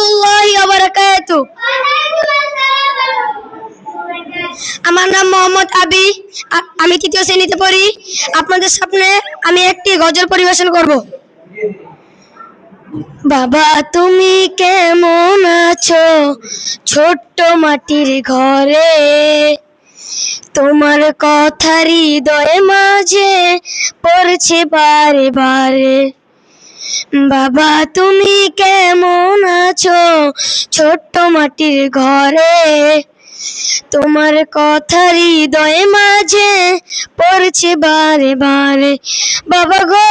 রহমতুল্লাহি ওয়া বারাকাতুহু। আমার নাম মোহাম্মদ আবি, আমি তৃতীয় শ্রেণীতে পড়ি। আপনাদের সামনে আমি একটি গজল পরিবেশন করব। বাবা তুমি কেমন আছো ছোট্ট মাটির ঘরে, তোমার কথা হৃদয়ে মাঝে পড়ছে বারে বারে। বাবা তুমি কেমন আছো ছোট্ট মাটির ঘরে, তোমার কথা হৃদয়ে মাঝে পড়ছে বারে বারে। বাবা গো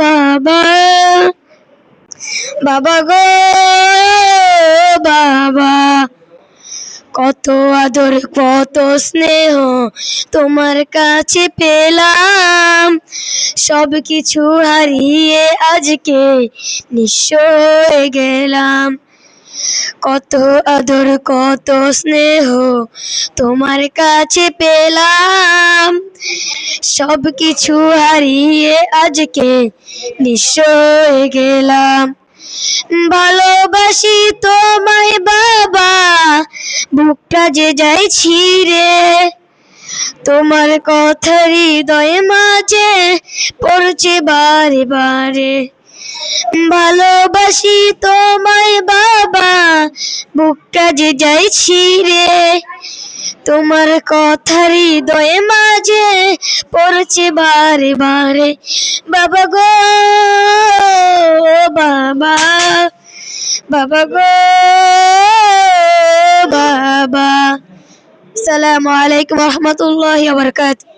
বাবা, বাবা গো বাবা, কত আদর কত স্নেহ তোমার কাছে পেলাম, সব কিছু হারিয়ে আজকে নিঃস্ব হয়ে গেলাম। কত আদর কত স্নেহ তোমার কাছে পেলাম, সব কিছু হারিয়ে আজকে নিঃস্ব হয়ে গেলাম। ভালোবাসি তোমায় বাবা, বুকটা যে যায় ছিঁড়ে, তোমার কথা হৃদয়ে মাঝে পড়ছে বারে বারে। ভালোবাসি তোমায় বাবা, বুকটা যে যায় ছিঁড়ে, তোমার কথা হৃদয়ে মাঝে পড়ছে বারে বারে। বাবা গো বাবা, বাবা গো বাবা। আসসালামু আলাইকুম ওয়া রাহমাতুল্লাহি ওয়া বারাকাতুহু।